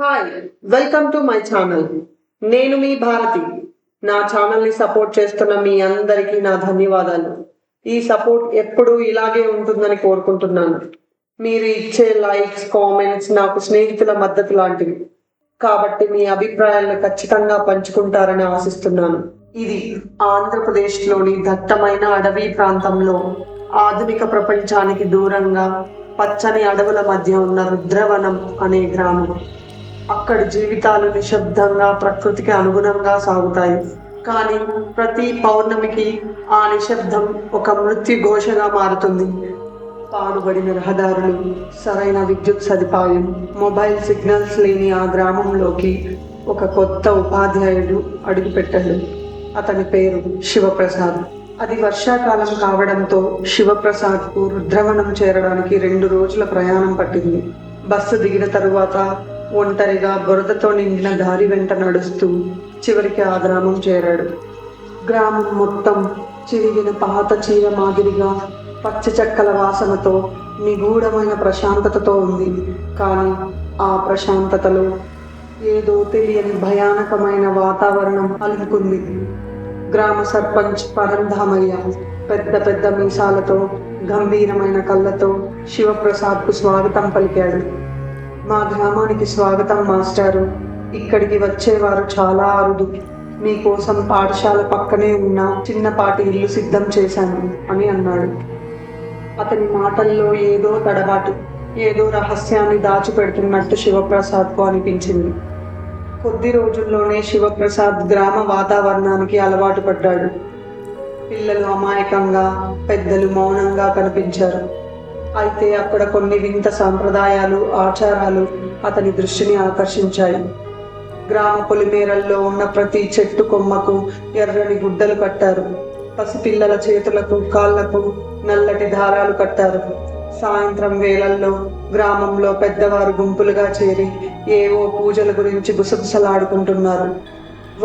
Hi, welcome to my channel. నేను మీ భారతి. నా ఛానల్ని సపోర్ట్ చేస్తున్న మీ అందరికీ నా ధన్యవాదాలు. ఈ సపోర్ట్ ఎప్పుడూ ఇలాగే ఉంటుందని కోరుకుంటున్నాను. మీరు ఇచ్చే లైక్స్, కామెంట్స్ నాకు స్నేహితుల మద్దతు లాంటివి. కాబట్టి మీ అభిప్రాయాలను ఖచ్చితంగా పంచుకుంటారని ఆశిస్తున్నాను. ఇది ఆంధ్రప్రదేశ్లోని దట్టమైన అడవి ప్రాంతంలో ఆధునిక ప్రపంచానికి దూరంగా పచ్చని అడవుల మధ్య ఉన్న రుద్రవనం అనే గ్రామం. అక్కడి జీవితాలు నిశ్శబ్దంగా ప్రకృతికి అనుగుణంగా సాగుతాయి. కానీ ప్రతి పౌర్ణమికి ఆ నిశ్శబ్దం ఒక మృత్యు ఘోషగా మారుతుంది. పాడుబడిన రహదారులు, సరైన విద్యుత్ సదుపాయం, మొబైల్ సిగ్నల్స్ లేని ఆ గ్రామంలోకి ఒక కొత్త ఉపాధ్యాయుడు అడుగుపెట్టాడు. అతని పేరు శివప్రసాద్. అది వర్షాకాలం కావడంతో శివప్రసాద్కు రుద్రవనం చేరడానికి 2 రోజుల ప్రయాణం పట్టింది. బస్సు దిగిన తరువాత ఒంటరిగా బురదతో నిండిన దారి వెంట నడుస్తూ చివరికి ఆ గ్రామం చేరాడు. గ్రామం మొత్తం చిరిగిన పాత చీర మాదిరిగా పచ్చ చెక్కల వాసనతో నిగూఢమైన ప్రశాంతతతో ఉంది. కానీ ఆ ప్రశాంతతలో ఏదో తెలియని భయానకమైన వాతావరణం అలుముకుంది. గ్రామ సర్పంచ్ పరంధామయ్య పెద్ద పెద్ద మీసాలతో, గంభీరమైన కళ్ళతో శివప్రసాద్కు స్వాగతం పలికాడు. మా గ్రామానికి స్వాగతం మాస్టారు. ఇక్కడికి వచ్చేవారు చాలా అరుదు. మీకోసం పాఠశాల పక్కనే ఉన్న చిన్నపాటి ఇల్లు సిద్ధం చేశాను అని అన్నాడు. అతని మాటల్లో ఏదో తడబాటు, ఏదో రహస్యాన్ని దాచిపెడుతున్నట్టు శివప్రసాద్కు అనిపించింది. కొద్ది రోజుల్లోనే శివప్రసాద్ గ్రామ వాతావరణానికి అలవాటు పడ్డాడు. పిల్లలు అమాయకంగా, పెద్దలు మౌనంగా కనిపించారు. అయితే అక్కడ కొన్ని వింత సాంప్రదాయాలు, ఆచారాలు అతని దృష్టిని ఆకర్షించాయి. గ్రామ పొలిమేరల్లో ఉన్న ప్రతి చెట్టు కొమ్మకు ఎర్రని గుడ్డలు కట్టారు. పసిపిల్లల చేతులకు, కాళ్లకు నల్లటి దారాలు కట్టారు. సాయంత్రం వేళల్లో గ్రామంలో పెద్దవారు గుంపులుగా చేరి ఏవో పూజల గురించి గుసగుసలాడుకుంటున్నారు.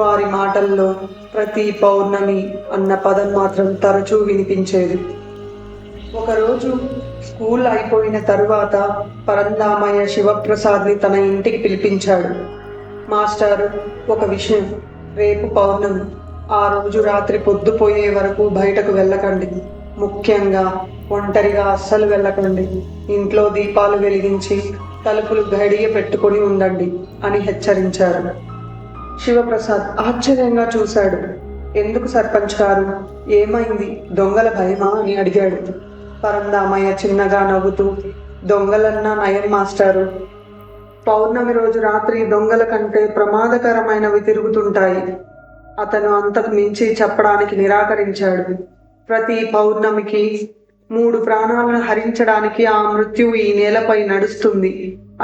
వారి మాటల్లో ప్రతి పౌర్ణమి అన్న పదం మాత్రం తరచూ వినిపించేది. ఒకరోజు స్కూల్ అయిపోయిన తరువాత పరంధామయ్య శివప్రసాద్ని తన ఇంటికి పిలిపించాడు. మాస్టారు, ఒక విషయం. రేపు పౌర్ణమి. ఆ రోజు రాత్రి పొద్దుపోయే వరకు బయటకు వెళ్ళకండి. ముఖ్యంగా ఒంటరిగా అస్సలు వెళ్ళకండి. ఇంట్లో దీపాలు వెలిగించి తలుపులు గడియ పెట్టుకొని ఉండండి అని హెచ్చరించారు. శివప్రసాద్ ఆశ్చర్యంగా చూశాడు. ఎందుకు సర్పంచ్ గారు? ఏమైంది? దొంగల భయమా అని అడిగాడు. పరంధామయ్య చిన్నగా నవ్వుతూ, దొంగలన్నా నయం మాస్టారు. పౌర్ణమి రోజు రాత్రి దొంగల కంటే ప్రమాదకరమైనవి తిరుగుతుంటాయి. అతను అంతకు మించి చెప్పడానికి నిరాకరించాడు. ప్రతి పౌర్ణమికి 3 ప్రాణాలను హరించడానికి ఆ మృత్యువు ఈ నేలపై నడుస్తుంది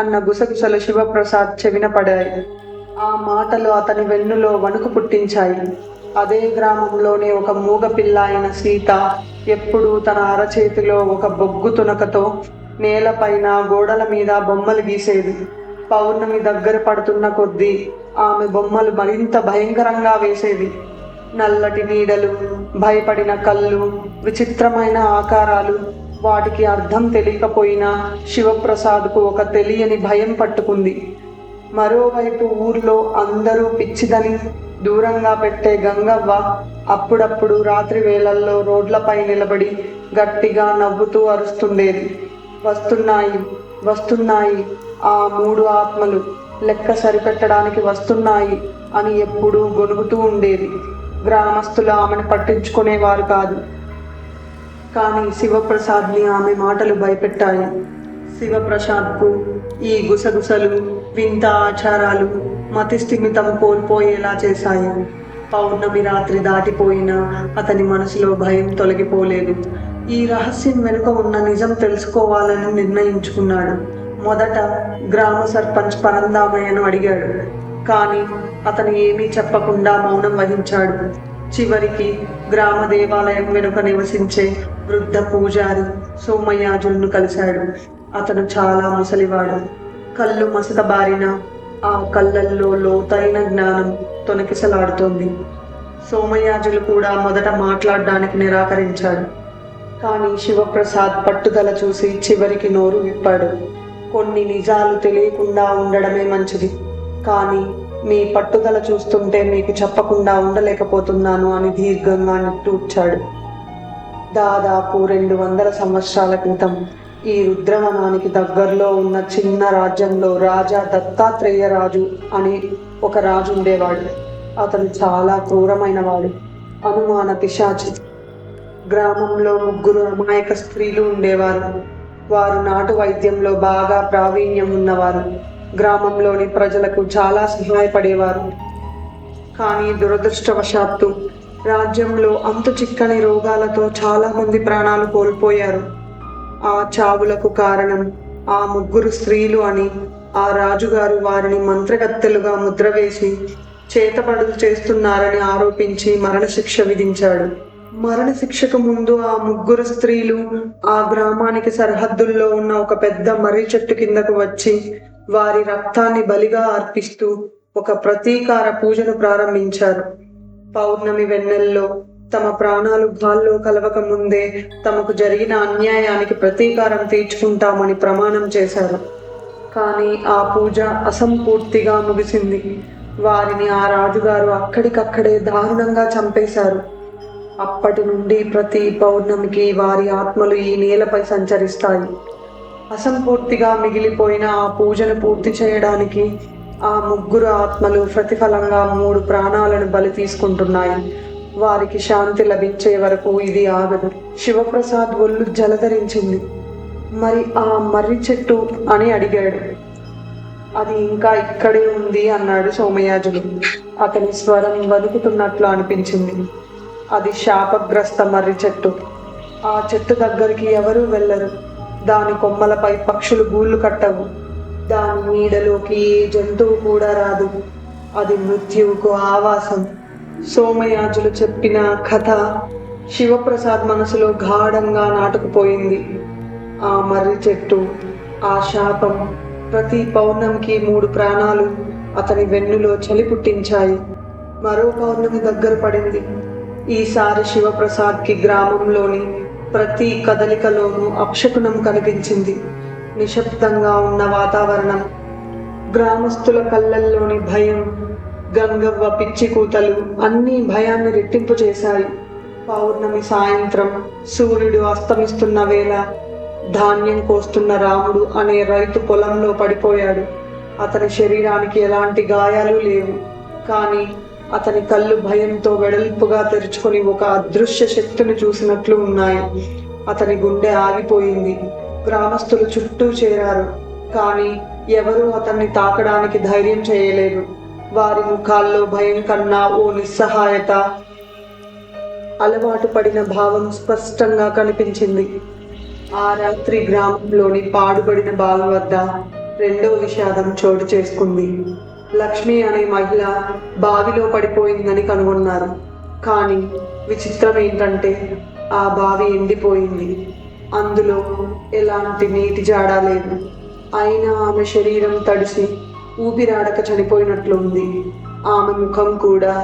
అన్న గుసగుసలు శివప్రసాద్ చెవిన పడాయి. ఆ మాటలు అతని వెన్నులో వణుకు పుట్టించాయి. అదే గ్రామంలోనే ఒక మూగపిల్ల అయిన సీత ఎప్పుడూ తన అరచేతిలో ఒక బొగ్గు తునకతో నేలపైన, గోడల మీద బొమ్మలు గీసేది. పౌర్ణమి దగ్గర పడుతున్న కొద్దీ ఆమె బొమ్మలు మరింత భయంకరంగా వేసేది. నల్లటి నీడలు, భయపడిన కళ్ళు, విచిత్రమైన ఆకారాలు. వాటికి అర్థం తెలియకపోయినా శివప్రసాద్కు ఒక తెలియని భయం పట్టుకుంది. మరోవైపు ఊర్లో అందరూ పిచ్చిదని దూరంగా పెట్టే గంగవ్వ అప్పుడప్పుడు రాత్రి వేళల్లో రోడ్లపై నిలబడి గట్టిగా నవ్వుతూ అరుస్తుండేది. వస్తున్నాయి, వస్తున్నాయి, ఆ 3 ఆత్మలు లెక్క సరిపెట్టడానికి వస్తున్నాయి అని ఎప్పుడూ గొనుగుతూ ఉండేది. గ్రామస్తులు ఆమెను పట్టించుకునేవారు కాదు. కానీ శివప్రసాద్ని ఆమె మాటలు భయపెట్టాయి. శివప్రసాద్కు ఈ గుసగుసలు, వింత ఆచారాలు మతిస్థిమితం కోల్పోయేలా చేశాయి. పౌర్ణమి రాత్రి దాటిపోయినా అతని మనసులో భయం తొలగిపోలేదు. ఈ రహస్యం వెనుక ఉన్న నిజం తెలుసుకోవాలని నిర్ణయించుకున్నాడు. మొదట గ్రామ సర్పంచ్ పరంధామయ్యను అడిగాడు. కానీ అతను ఏమీ చెప్పకుండా మౌనం వహించాడు. చివరికి గ్రామ దేవాలయం వెనుక నివసించే వృద్ధ పూజారి సోమయాజులను కలిశాడు. అతను చాలా ముసలివాడు. కళ్ళు మసకబారిన ఆ కళ్ళల్లో లోతైన జ్ఞానం తొణికిసలాడుతోంది. సోమయాజులు కూడా మొదట మాట్లాడడానికి నిరాకరించాడు. కానీ శివప్రసాద్ పట్టుదల చూసి చివరికి నోరు విప్పాడు. కొన్ని నిజాలు తెలియకుండా ఉండడమే మంచిది. కానీ మీ పట్టుదల చూస్తుంటే మీకు చెప్పకుండా ఉండలేకపోతున్నాను అని దీర్ఘంగా నిట్టూర్చాడు. దాదాపు 200 సంవత్సరాల క్రితం ఈ రుద్రవనానికి దగ్గరలో ఉన్న చిన్న రాజ్యంలో రాజా దత్తాత్రేయ రాజు అని ఒక రాజు ఉండేవాడు. అతను చాలా క్రూరమైన వాడు, అనుమాన పిశాచి. గ్రామంలో 3 అమాయక స్త్రీలు ఉండేవారు. వారు నాటు వైద్యంలో బాగా ప్రావీణ్యం ఉన్నవారు. గ్రామంలోని ప్రజలకు చాలా సహాయపడేవారు. కానీ దురదృష్టవశాత్తు రాజ్యంలో అంతు చిక్కని రోగాలతో చాలా మంది ప్రాణాలు కోల్పోయారు. ఆ చావులకు కారణం ఆ 3 స్త్రీలు అని ఆ రాజుగారు వారిని మంత్రగత్తెలుగా ముద్ర వేసి చేతబడులు చేస్తున్నారని ఆరోపించి మరణశిక్ష విధించాడు. మరణశిక్షకు ముందు ఆ 3 స్త్రీలు ఆ గ్రామానికి సరిహద్దుల్లో ఉన్న ఒక పెద్ద మర్రి చెట్టు కిందకు వచ్చి వారి రక్తాన్ని బలిగా అర్పిస్తూ ఒక ప్రతీకార పూజను ప్రారంభించారు. పౌర్ణమి వెన్నెల్లో తమ ప్రాణాలు గాల్లో కలవక ముందే తమకు జరిగిన అన్యాయానికి ప్రతీకారం తీర్చుకుంటామని ప్రమాణం చేశారు. కానీ ఆ పూజ అసంపూర్తిగా ముగిసింది. వారిని ఆ రాజుగారు అక్కడికక్కడే దారుణంగా చంపేశారు. అప్పటి నుండి ప్రతి పౌర్ణమికి వారి ఆత్మలు ఈ నేలపై సంచరిస్తాయి. అసంపూర్తిగా మిగిలిపోయిన ఆ పూజను పూర్తి చేయడానికి ఆ 3 ఆత్మలు ప్రతిఫలంగా 3 ప్రాణాలను బలి తీసుకుంటున్నాయి. వారికి శాంతి లభించే వరకు ఇది ఆగదు. శివప్రసాద్ ఒళ్ళు జలధరించింది. మరి ఆ మర్రి చెట్టు అని అడిగాడు. అది ఇంకా ఇక్కడే ఉంది అన్నాడు సోమయాజులు. అతని స్వరం వణుకుతున్నట్లు అనిపించింది. అది శాపగ్రస్త మర్రి చెట్టు. ఆ చెట్టు దగ్గరికి ఎవరూ వెళ్ళరు. దాని కొమ్మలపై పక్షులు గూళ్ళు కట్టవు. దాని నీడలోకి ఏ జంతువు కూడా రాదు. అది మృత్యువుకు ఆవాసం. సోమయాజులు చెప్పిన కథ శివప్రసాద్ మనసులో గాఢంగా నాటుకుపోయింది. ఆ మర్రి చెట్టు, ఆ శాపం, ప్రతి పౌర్ణమికి 3 ప్రాణాలు అతని వెన్నులో చలి పుట్టించాయి. మరో పౌర్ణమి దగ్గర పడింది. ఈసారి శివప్రసాద్కి గ్రామంలోని ప్రతి కదలికలోనూ అపశకునం కనిపించింది. నిశ్శబ్దంగా ఉన్న వాతావరణం, గ్రామస్తుల కళ్ళల్లోని భయం, గంగవ్వ పిచ్చి కూతలు అన్నీ భయాన్ని రెట్టింపు చేశాయి. పౌర్ణమి సాయంత్రం సూర్యుడు అస్తమిస్తున్న వేళ ధాన్యం కోస్తున్న రాముడు అనే రైతు పొలంలో పడిపోయాడు. అతని శరీరానికి ఎలాంటి గాయాలు లేవు. కానీ అతని కళ్ళు భయంతో వెడల్పుగా తెరుచుకొని ఒక అదృశ్య శక్తిని చూసినట్లు ఉన్నాయి. అతని గుండె ఆగిపోయింది. గ్రామస్తులు చుట్టూ చేరారు. కానీ ఎవరూ అతన్ని తాకడానికి ధైర్యం చేయలేదు. వారి ముఖాల్లో భయం కన్నా ఓ నిస్సహాయత, అలవాటు పడిన భావం స్పష్టంగా కనిపించింది. ఆ రాత్రి గ్రామంలోని పాడుబడిన బావి వద్ద 2వ విషాదం చోటు చేసుకుంది. లక్ష్మి అనే మహిళ బావిలో పడిపోయిందని కనుగొన్నారు. కానీ విచిత్రం ఏంటంటే ఆ బావి ఎండిపోయింది. అందులో ఎలాంటి నీటి జాడ లేదు. అయినా ఆమె శరీరం తడిసి ఊపిరాడక చనిపోయినట్లు ఉంది. ఆమె ముఖం కూడా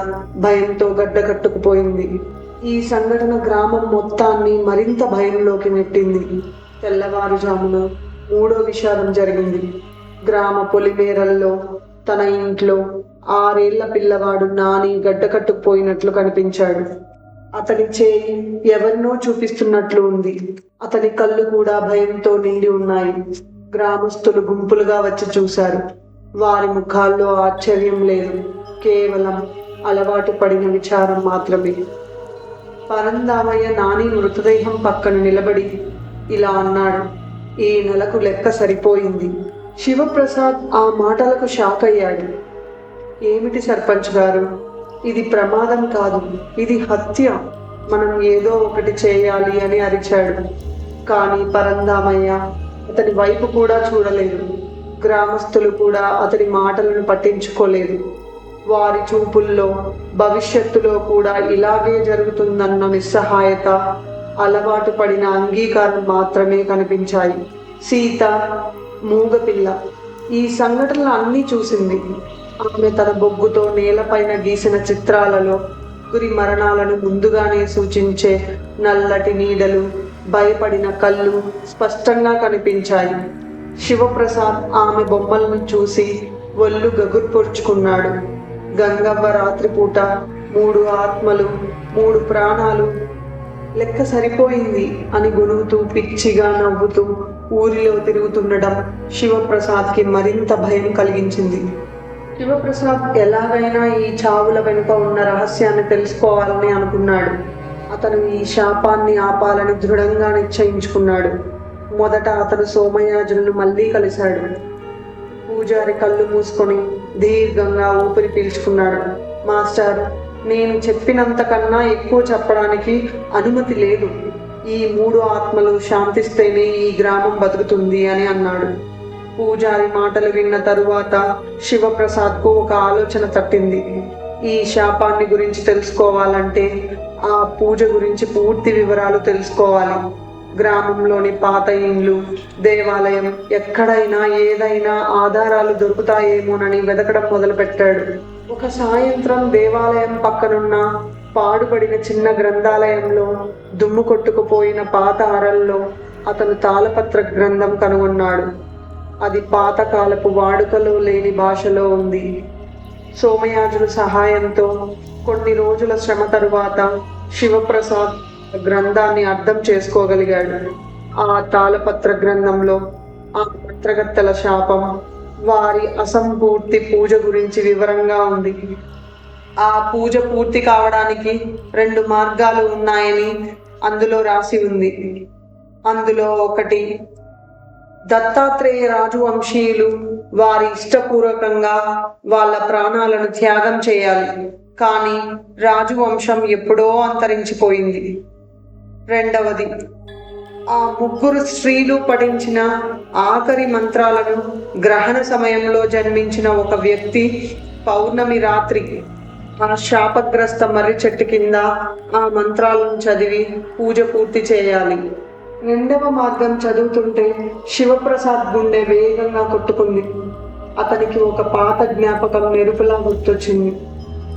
భయంతో గడ్డకట్టుకుపోయింది. ఈ సంఘటన గ్రామం మొత్తాన్ని మరింత భయంలోకి నెట్టింది. తెల్లవారుజామున 3వ విషాదం జరిగింది. గ్రామ పొలిమేరల్లో తన ఇంట్లో 6 ఏళ్ల పిల్లవాడు నాని గడ్డకట్టుకుపోయినట్లు కనిపించాడు. అతని చేయి ఎవరినో చూపిస్తున్నట్లు ఉంది. అతని కళ్ళు కూడా భయంతో నిండి ఉన్నాయి. గ్రామస్తులు గుంపులుగా వచ్చి చూశారు. వారి ముఖాల్లో ఆశ్చర్యం లేదు, కేవలం అలవాటు పడిన విచారం మాత్రమే. పరందామయ్య నాని మృతదేహం పక్కన నిలబడి ఇలా అన్నాడు, ఈ నెలకు లెక్క సరిపోయింది. శివప్రసాద్ ఆ మాటలకు షాక్ అయ్యాడు. ఏమిటి సర్పంచ్ గారు, ఇది ప్రమాదం కాదు, ఇది హత్య. మనం ఏదో ఒకటి చేయాలి అని అరిచాడు. కానీ పరందామయ్య అతని వైపు కూడా చూడలేదు. గ్రామస్తులు కూడా అతని మాటలను పట్టించుకోలేదు. వారి చూపుల్లో భవిష్యత్తులో కూడా ఇలాగే జరుగుతుందన్న నిస్సహాయత, అలవాటు పడిన అంగీకారం మాత్రమే కనిపించాయి. సీత మూగపిల్ల ఈ సంఘటనలు అన్నీ చూసింది. ఆమె తన బొగ్గుతో నేలపైన గీసిన చిత్రాలలో గురి మరణాలను ముందుగానే సూచించే నల్లటి నీడలు, భయపడిన కళ్ళు స్పష్టంగా కనిపించాయి. శివప్రసాద్ ఆమె బొమ్మలను చూసి ఒళ్ళు గగుర్పొడుచుకున్నాడు. గంగవ్వ రాత్రిపూట 3 ఆత్మలు 3 ప్రాణాలు లెక్క సరిపోయింది అని గొనుగుతూ పిచ్చిగా నవ్వుతూ ఊరిలో తిరుగుతుండడం శివప్రసాద్కి మరింత భయం కలిగించింది. శివప్రసాద్ ఎలాగైనా ఈ చావుల వెనుక ఉన్న రహస్యాన్ని తెలుసుకోవాలని అనుకున్నాడు. అతను ఈ శాపాన్ని ఆపాలని దృఢంగా నిశ్చయించుకున్నాడు. మొదట అతను సోమయాజులను మళ్ళీ కలిశాడు. పూజారి కళ్ళు మూసుకొని దీర్ఘంగా ఊపిరి పీల్చుకున్నాడు. మాస్టర్, నేను చెప్పినంతకన్నా ఎక్కువ చెప్పడానికి అనుమతి లేదు. ఈ 3 ఆత్మలు శాంతిస్తేనే ఈ గ్రామం బతుకుతుంది అని అన్నాడు. పూజారి మాటలు విన్న తరువాత శివప్రసాద్కు ఒక ఆలోచన తట్టింది. ఈ శాపాన్ని గురించి తెలుసుకోవాలంటే ఆ పూజ గురించి పూర్తి వివరాలు తెలుసుకోవాలి. గ్రామంలోని పాత ఇండ్లు, దేవాలయం, ఎక్కడైనా ఏదైనా ఆధారాలు దొరుకుతాయేమోనని వెతకడం మొదలుపెట్టాడు. ఒక సాయంత్రం దేవాలయం పక్కనున్న పాడుపడిన చిన్న గ్రంథాలయంలో దుమ్ము కొట్టుకుపోయిన పాత అరల్లో అతను తాళపత్ర గ్రంథం కనుగొన్నాడు. అది పాతకాలపు వాడుకలో లేని భాషలో ఉంది. సోమయాజుల సహాయంతో కొన్ని రోజుల శ్రమ తరువాత శివప్రసాద్ గ్రంథాన్ని అర్థం చేసుకోగలిగాడు. ఆ తాళపత్ర గ్రంథంలో ఆ మంత్రగత్తెల శాపం, వారి అసంపూర్తి పూజ గురించి వివరంగా ఉంది. ఆ పూజ పూర్తి కావడానికి 2 మార్గాలు ఉన్నాయని అందులో రాసి ఉంది. అందులో ఒకటి, దత్తాత్రేయ రాజవంశీయులు వారి ఇష్టపూర్వకంగా వాళ్ళ ప్రాణాలను త్యాగం చేయాలి, కానీ రాజవంశం ఎప్పుడో అంతరించిపోయింది. రెండవది, ఆ 3 స్త్రీలు పఠించిన ఆఖరి మంత్రాలను గ్రహణ సమయంలో జన్మించిన ఒక వ్యక్తి పౌర్ణమి రాత్రి ఆ శాపగ్రస్త మర్రి చెట్టు కింద ఆ మంత్రాలను చదివి పూజ పూర్తి చేయాలి. రెండవ మార్గం చదువుతుంటే శివప్రసాద్ గుండె వేగంగా కొట్టుకుంది. అతనికి ఒక పాత జ్ఞాపకం మెరుపులా గుర్తొచ్చింది.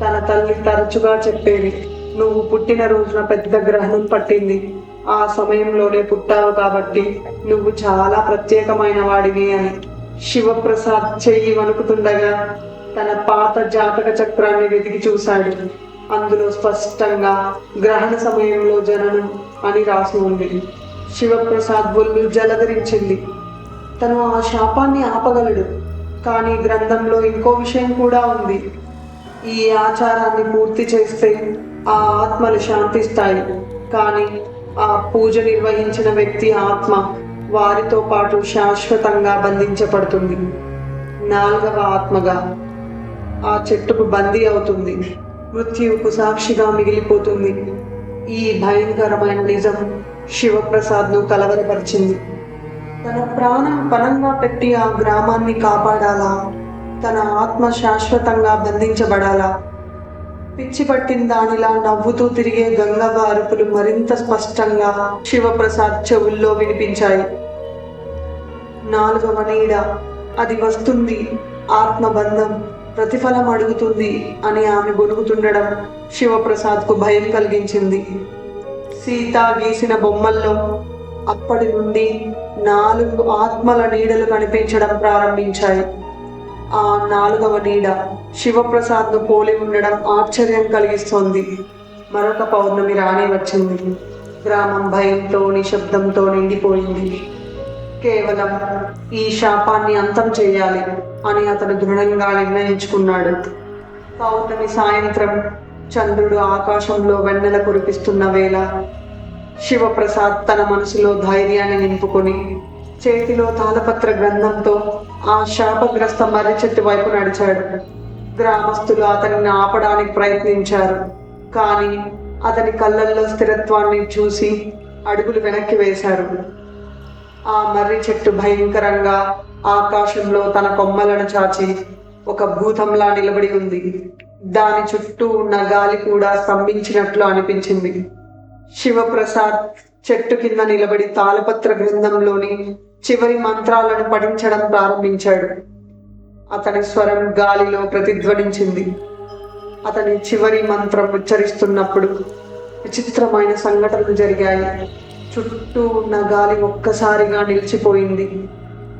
తన తల్లి తరచుగా చెప్పేది, నువ్వు పుట్టిన రోజున పెద్ద గ్రహణం పట్టింది, ఆ సమయంలోనే పుట్టావు కాబట్టి నువ్వు చాలా ప్రత్యేకమైన వాడివి అని. శివప్రసాద్ చెయ్యి వణుకుతుండగా తన పాత జాతక చక్రాన్ని వెతికి చూశాడు. అందులో స్పష్టంగా గ్రహణ సమయంలో జననం అని రాసి ఉంది. శివప్రసాద్ ఒళ్ళు జలధరించింది. తను ఆ శాపాన్ని ఆపగలడు, కానీ గ్రంథంలో ఇంకో విషయం కూడా ఉంది. ఈ ఆచారాన్ని పూర్తి చేస్తే ఆ ఆత్మలు శాంతిస్తాయి, కానీ ఆ పూజ నిర్వహించిన వ్యక్తి ఆత్మ వారితో పాటు శాశ్వతంగా బంధించబడుతుంది. 4వ ఆత్మగా ఆ చెట్టుకు బందీ అవుతుంది, మృత్యువుకు సాక్షిగా మిగిలిపోతుంది. ఈ భయంకరమైన నిజం శివప్రసాద్ను కలవరపరిచింది. తన ప్రాణం పణంగా పెట్టి ఆ గ్రామాన్ని కాపాడాలా, తన ఆత్మ శాశ్వతంగా బంధించబడాలా? పిచ్చి పట్టిన దానిలా నవ్వుతూ తిరిగే గంగవ్వ అరుపులు మరింత స్పష్టంగా శివప్రసాద్ చెవుల్లో వినిపించాయి. 4వ నీడ, అది వస్తుంది, ఆత్మబంధం, ప్రతిఫలం అడుగుతుంది అని ఆమె గొనుగుతుండడం శివప్రసాద్కు భయం కలిగించింది. సీత గీసిన బొమ్మల్లో అప్పటి నుండి 4 ఆత్మల నీడలు కనిపించడం ప్రారంభించాయి. ఆ 4వ నీడ శివప్రసాద్ను పోలి ఉండడం ఆశ్చర్యం కలిగిస్తోంది. మరొక పౌర్ణమి రానే వచ్చింది. గ్రామం భయంతో నిశ్శబ్దంతో నిండిపోయింది. కేవలం ఈ శాపాన్ని అంతం చేయాలి అని అతను దృఢంగా నిర్ణయించుకున్నాడు. పౌర్ణమి సాయంత్రం చంద్రుడు ఆకాశంలో వెన్నెల కురిపిస్తున్న వేళ శివప్రసాద్ తన మనసులో ధైర్యాన్ని నింపుకొని చేతిలో తాళపత్ర గ్రంథంతో ఆ శాపగ్రస్త మర్రి చెట్టు వైపు నడిచాడు. గ్రామస్తులు అతనిని ఆపడానికి ప్రయత్నించారు, కానీ అతని కళ్ళల్లో స్థిరత్వాన్ని చూసి అడుగులు వెనక్కి వేశారు. ఆ మర్రి చెట్టు భయంకరంగా ఆకాశంలో తన కొమ్మలను చాచి ఒక భూతంలా నిలబడి ఉంది. దాని చుట్టూ ఉన్న గాలి కూడా స్తంభించినట్లు అనిపించింది. శివప్రసాద్ చెట్టు కింద నిలబడి తాళపత్ర గ్రంథంలోని చివరి మంత్రాలను పఠించడం ప్రారంభించాడు. అతని స్వరం గాలిలో ప్రతిధ్వనించింది. అతని చివరి మంత్రం ఉచ్చరిస్తున్నప్పుడు విచిత్రమైన సంఘటనలు జరిగాయి. చుట్టూ ఉన్న గాలి ఒక్కసారిగా నిలిచిపోయింది.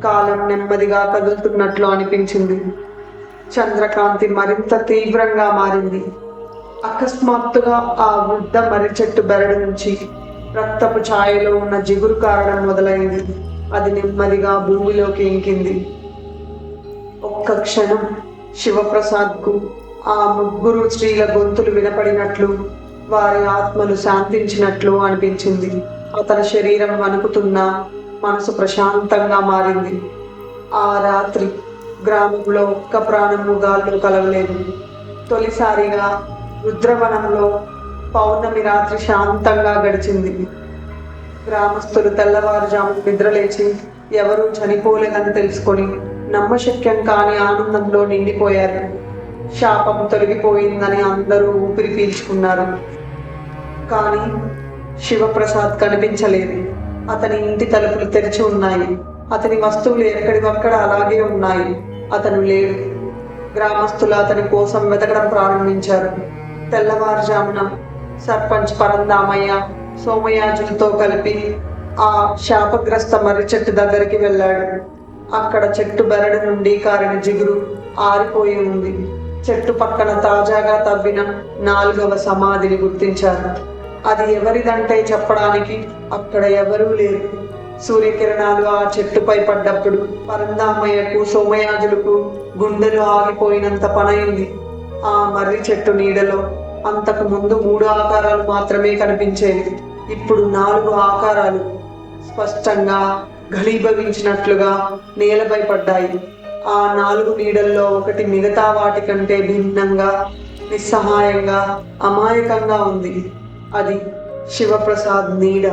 కాలం నెమ్మదిగా కదులుతున్నట్లు అనిపించింది. చంద్రకాంతి మరింత తీవ్రంగా మారింది. అకస్మాత్తుగా ఆ వృద్ధ మర్రి చెట్టు బెరడు నుంచి రక్తపు ఛాయలో ఉన్న జిగురు కారడం మొదలైంది. అది నెమ్మదిగా భూమిలోకి ఇంకింది. ఒక్క క్షణం శివప్రసాద్కు ఆ ముగ్గురు స్త్రీల గొంతులు వినపడినట్లు, వారి ఆత్మలు శాంతించినట్లు అనిపించింది. అతని శరీరం వణుకుతున్నా మనసు ప్రశాంతంగా మారింది. ఆ రాత్రి గ్రామంలో ఒక్క ప్రాణము గాల్లో కలవలేదు. తొలిసారిగా రుద్రవనంలో పౌర్ణమి రాత్రి శాంతంగా గడిచింది. గ్రామస్తులు తెల్లవారుజాము నిద్రలేచి ఎవరూ చనిపోలేదని తెలుసుకొని నమ్మశక్యం కాని ఆనందంలో నిండిపోయారు. శాపం తొలగిపోయిందని అందరూ ఊపిరి పీల్చుకున్నారు. కానీ శివప్రసాద్ కనిపించలేదు. అతని ఇంటి తలుపులు తెరిచి ఉన్నాయి. అతని వస్తువులు ఎక్కడివక్కడ అలాగే ఉన్నాయి. అతను లేడు. గ్రామస్తులు అతని కోసం వెతకడం ప్రారంభించారు. తెల్లవారుజామున సర్పంచ్ పరందామయ్య సోమయాజులతో కలిపి ఆ శాపగ్రస్త మర్రి చెట్టు దగ్గరికి వెళ్ళాడు. అక్కడ చెట్టు బెరడు నుండి కారిన జిగురు ఆరిపోయి ఉంది. చెట్టు పక్కన తాజాగా తవ్విన 4వ సమాధిని గుర్తించారు. అది ఎవరిదంటే చెప్పడానికి అక్కడ ఎవరూ లేరు. సూర్యకిరణాలు ఆ చెట్టుపై పడ్డప్పుడు పరందామయ్యకు సోమయాజులకు గుండెలు ఆగిపోయినంత పనైంది. ఆ మర్రి చెట్టు నీడలో అంతకు ముందు 3 ఆకారాలు మాత్రమే కనిపించేవి. ఇప్పుడు 4 ఆకారాలు స్పష్టంగా ఘనీభవించినట్లుగా నేలపై పడ్డాయి. ఆ 4 నీడల్లో ఒకటి మిగతా వాటి కంటే భిన్నంగా, నిస్సహాయంగా, అమాయకంగా ఉంది. అది శివప్రసాద్ నీడ.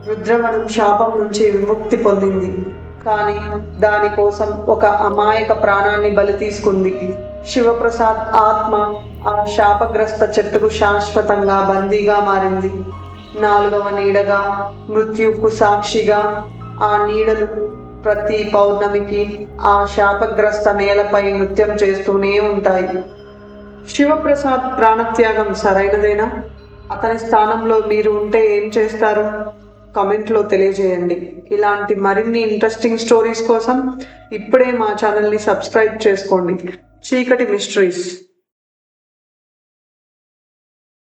రుద్రవనం శాపం నుంచి విముక్తి పొందింది. కానీ దానికోసం ఒక అమాయక ప్రాణాన్ని బలి తీసుకుంది. శివప్రసాద్ ఆత్మ ఆ శాపగ్రస్త చెట్టుకు శాశ్వతంగా బందీగా మారింది. 4వ నీడగా, మృత్యువుకు సాక్షిగా ఆ నీడలు ప్రతి పౌర్ణమికి ఆ శాపగ్రస్త నేలపై నృత్యం చేస్తూనే ఉంటాయి. శివప్రసాద్ ప్రాణత్యాగం సరైనదేనా? అతని స్థానంలో మీరు ఉంటే ఏం చేస్తారు? కామెంట్లో తెలియజేయండి. ఇలాంటి మరిన్ని ఇంట్రెస్టింగ్ స్టోరీస్ కోసం ఇప్పుడే మా ఛానల్ని సబ్స్క్రైబ్ చేసుకోండి. చీకటి మిస్టరీస్.